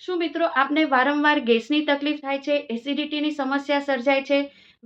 શું મિત્રો આપને વારંવાર ગેસની તકલીફ થાય છે, એસિડિટીની સમસ્યા સર્જાય છે,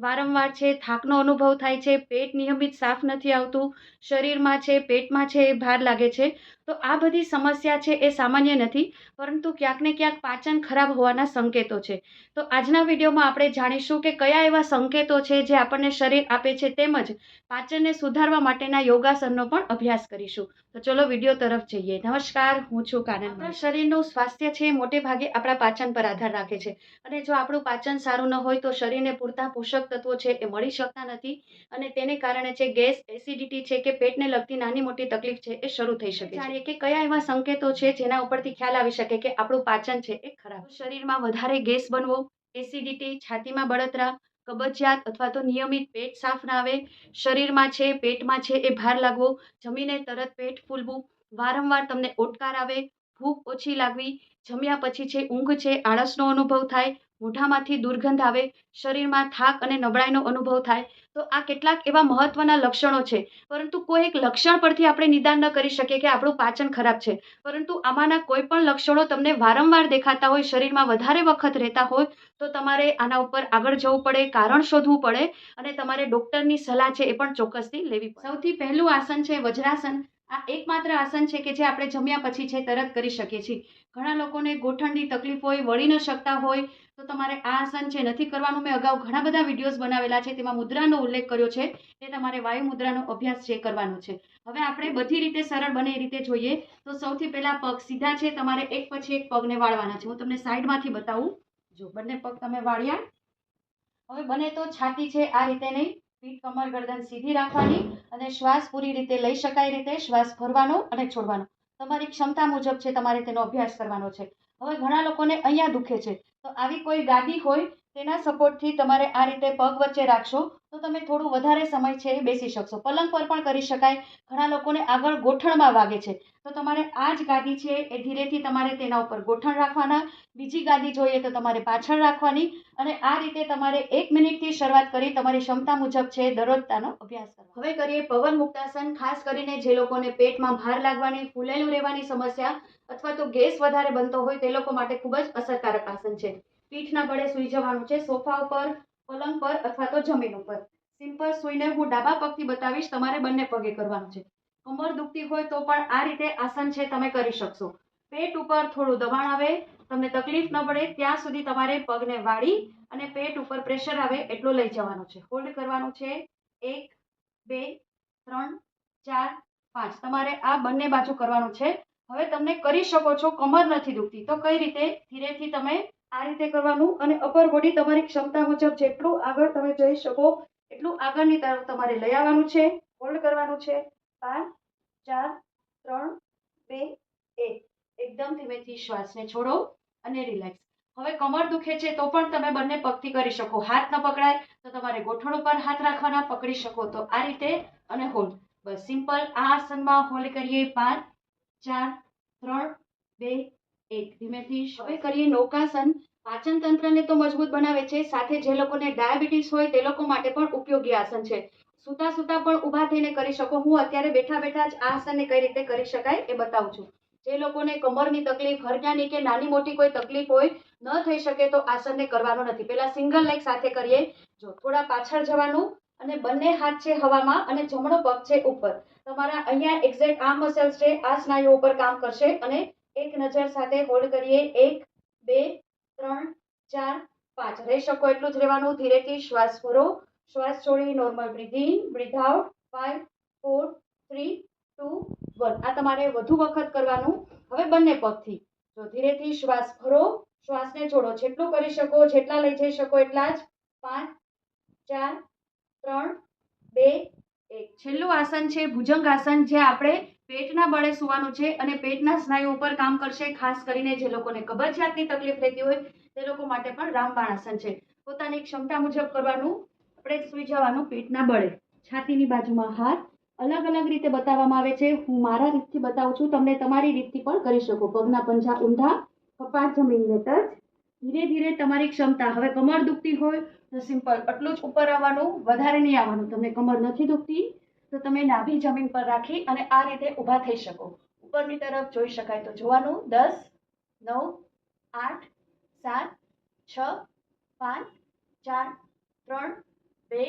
વારંવાર છે થાકનો અનુભવ થાય છે, પેટ નિયમિત સાફ નથી આવતું, શરીરમાં છે, પેટમાં છે એ ભાર લાગે છે, તો આ બધી સમસ્યા છે એ સામાન્ય નથી, પરંતુ ક્યાંક ને ક્યાંક પાચન ખરાબ હોવાના સંકેતો છે. તો આજના વિડીયોમાં આપણે જાણીશું કે કયા એવા સંકેતો છે જે આપણને શરીર આપે છે, તેમજ પાચનને સુધારવા માટેના યોગાસનનો પણ અભ્યાસ કરીશું. તો ચલો વિડીયો તરફ જઈએ. નમસ્કાર, હું છું કાનન. આપણા શરીરનું સ્વાસ્થ્ય છે મોટે ભાગે આપણા પાચન પર આધાર રાખે છે, અને જો આપણું પાચન સારું ન હોય તો શરીરને પૂરતા પોષક તત્વો છે એ મળી શકતા નથી, અને તેને કારણે છે ગેસ, એસિડિટી છે કે પેટને લગતી નાની મોટી તકલીફ છે એ શરૂ થઈ શકે છે. જાણીએ કે કયા એવા સંકેતો છે જેના ઉપરથી ખ્યાલ આવી શકે કે આપણું પાચન છે એ ખરાબ. શરીરમાં વધારે ગેસ બનવો, એસિડિટી, છાતીમાં બળતરા, કબજિયાત અથવા તો નિયમિત પેટ સાફ ના આવે, શરીરમાં છે, પેટમાં છે એ ભાર લાગવો, જમીને તરત પેટ ફૂલવું, વારંવાર તમને ઓડકાર આવે, ભૂખ ઓછી લાગવી, જમ્યા પછી છે ઊંઘ છે, આળસનો અનુભવ થાય, મોઢામાંથી દુર્ગંધ આવે, શરીરમાં થાક અને નબળાઈનો અનુભવ થાય. તો આ કેટલાક એવા મહત્વના લક્ષણો છે, પરંતુ કોઈ એક લક્ષણ પરથી આપણે નિદાન ન કરી શકીએ કે આપણું પાચન ખરાબ છે. પરંતુ આમાંના કોઈ પણ લક્ષણો તમને વારંવાર દેખાતા હોય, શરીરમાં વધારે વખત રહેતા હોય, તો તમારે આના ઉપર આગળ જવું પડે, કારણ શોધવું પડે, અને તમારે ડોક્ટરની સલાહ છે એ પણ ચોક્કસથી લેવી પડે. સૌથી પહેલું આસન છે વજ્રાસન. આ એકમાત્ર આસન છે કે જે આપણે જમ્યા પછી છે તરત કરી શકીએ છીએ. ઘણા લોકોને ગોઠણની તકલીફ હોય, વળી ન શકતા હોય, તો તમારે આ આસન છે નથી કરવાનું. મેં અગાઉ ઘણા બધા વિડીયોઝ બનાવેલા છે, તેમાં મુદ્રાનો ઉલ્લેખ કર્યો છે, તે તમારે વાયુ મુદ્રાનો અભ્યાસ છે કરવાનો છે. હવે આપણે બધી રીતે સરળ બને એ રીતે જોઈએ. તો સૌથી પહેલા પગ સીધા છે, તમારે એક પછી એક પગને વાળવાના છે. હું તમને સાઈડમાંથી બતાવું. જો બંને પગ તમે વાળ્યા. હવે બને તો છાતી છે આ રીતે નહીં, પીઠ, કમર, ગરદન સીધી રાખવાની, અને શ્વાસ પૂરી રીતે લઈ શકાય રીતે શ્વાસ ભરવાનો અને છોડવાનો. તમારી ક્ષમતા મુજબ છે તમારે તેનો અભ્યાસ કરવાનો છે. હવે ઘણા લોકોને અહીંયા દુખે છે, તો આવી કોઈ ગાદી હોય તેના સપોર્ટથી તમારે આ રીતે પગ વચ્ચે રાખશો તો તમે થોડું વધારે સમય છે બેસી શકશો. પલંગ પર પણ કરી શકાય. ઘણા લોકોને આગળ ગોઠણમાં વાગે છે, તો તમારે આ જ ગાદી છે એ ધીરેથી તમારે તેના ઉપર ગોઠણ રાખવાના. બીજી ગાદી જોઈએ તો તમારે પાછળ રાખવાની, અને આ રીતે તમારે 1 મિનિટથી શરૂઆત કરી તમારી ક્ષમતા મુજબ છે દરરોજ તેનો અભ્યાસ કરો. હવે કરીએ પવન મુક્તાસન. ખાસ કરીને જે લોકોને પેટમાં ભાર લાગવાની, ફૂલેલું રહેવાની સમસ્યા અથવા તો ગેસ વધારે બનતો હોય તે લોકો માટે ખૂબ જ અસરકારક આસન છે. પીઠના બળે સૂઈ જવાનું છે, સોફા ઉપર, પલંગ પર અથવા તો જમીન ઉપર. સિમ્પલ સૂઈને હું ડાબા પગથી બતાવીશ, તમારે બંને પગે કરવાનું છે. કમર દુખતી હોય તો પણ આ રીતે આસન છે તમે કરી શકશો. પેટ ઉપર થોડું દબાણ આવે, તમને તકલીફ ન પડે ત્યાં સુધી તમારે પગને વાળી અને પેટ ઉપર પ્રેશર આવે એટલો લઈ જવાનો છે. હોલ્ડ કરવાનું છે. 1, 2, 3, 4, 5. તમારે આ બંને બાજુ કરવાનું છે. હવે તમને કરી શકો છો, કમર નથી દુખતી તો કઈ રીતે, ધીરેથી તમે આ રીતે કરવાનું, અને અપર બોડી તમારી ક્ષમતા મુજબ જેટલું આગળ તમે જઈ શકો એટલું આગળની તરફ તમારે લઈ આવવાનું છે. હોલ્ડ કરવાનું છે. 5, 4, 3, 2, 1. એકદમ ધીમેથી શ્વાસને છોડો અને રિલેક્સ. હવે કમર દુખે છે તો પણ તમે બંને પગથી કરી શકો. હાથ ન પકડાય તો તમારે ગોઠણ ઉપર હાથ રાખવાના, પકડી શકો તો આ રીતે, અને હોલ્ડ. બસ સિમ્પલ. આ આસનમાં હોલ્ડ કરીએ. 5, 4, 3, 2, 1. ધીમેથી. હવે કરીએ નૌકાસન. પાચન તંત્રને તો મજબૂત બનાવે છે, સાથે જે લોકોને ડાયાબિટીસ હોય તે લોકો માટે પણ ઉપયોગી આસન છે. સુતા સુતા પણ ઊભા થઈને કરી શકો. હું અત્યારે બેઠા બેઠા જ આ આસનને કઈ રીતે કરી શકાય એ બતાવું છું. જે લોકોને કમરની તકલીફ, હરજાની કે નાની મોટી કોઈ તકલીફ હોય, ન થઈ શકે તો આસનને કરવાનો નથી. પહેલા સિંગલ લેગ સાથે કરીએ. જો થોડા પાછળ જવાનું, અને બંને હાથ છે હવામાં, અને જમણો પગ છે ઉપર. તમારા અહીંયા એક્ઝેક્ટ આ મસલ્સ છે આ સ્નાયુઓ ઉપર કામ કરશે, અને એક નજર સાથે હોલ્ડ કરીએ. 1, 2, 3, 4, 5. રહી શકો એટલું જ રહેવાનું. ધીરેથી શ્વાસ ભરો, શ્વાસ છોડી normal breath in, breath out. 5, 4, 3, 2, 1. આ તમારે વધુ વખત કરવાનું. હવે બંને પગથી જો ધીરેથી શ્વાસ ભરો, શ્વાસને છોડો. જેટલું કરી શકો, જેટલા લઈ જઈ શકો એટલા જ. 5, 4, 3, 2, 1. છેલ્લું આસન છે ભુજંગ આસન, જે આપણે પેટના બળે સુવાનું છે અને પેટના સ્નાયુ ઉપર કામ કરશે. ખાસ કરીને જે લોકોને કબજિયાતની તકલીફ રહેતી હોય તે લોકો માટે પણ રામબાણ આસન છે. પોતાની ક્ષમતા મુજબ કરવાનું. આપણે સુઈ જવાનું પેટના બળે, છાતીની બાજુમાં હાથ. અલગ અલગ રીતે બતાવવામાં આવે છે. હું મારા રીતથી બતાવું છું, તમને તમારી રીતથી પણ કરી શકો. પગના પંજા ઊંધા, કપાળ જમીનને ટચ. ધીરે ધીરે તમારી ક્ષમતા. હવે કમર દુખતી હોય તો સિમ્પલ આટલું જ ઉપર આવવાનું, વધારે નહીં આવવાનું. તમને કમર નથી દુખતી તો તમે નાભી જમીન પર રાખી અને આ રીતે ઊભા થઈ શકો. ઉપરની તરફ જોઈ શકાય તો જોવાનું. 10, 9, 8 7 6 5 4 3 2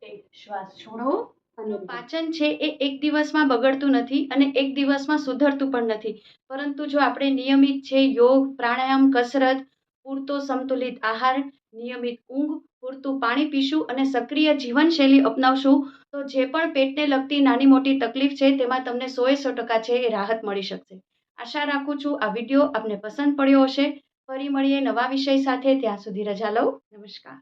1 શ્વાસ છોડો. અને પાચન છે એ એક દિવસમાં બગડતું નથી અને એક દિવસમાં સુધરતું પણ નથી, પરંતુ જો આપણે નિયમિત છે યોગ, પ્રાણાયામ, કસરત, પૂરતો સંતુલિત આહાર, નિયમિત ઊંઘ, પૂરતું પાણી પીશું અને સક્રિય જીવનશૈલી અપનાવશું તો જે પણ પેટને લગતી નાની મોટી તકલીફ છે તેમાં તમને 100% છે એ રાહત મળી શકશે. આશા રાખું છું આ વિડીયો આપને પસંદ પડ્યો હશે. ફરી મળીએ નવા વિષય સાથે. ત્યાં સુધી રજા લઉં. નમસ્કાર.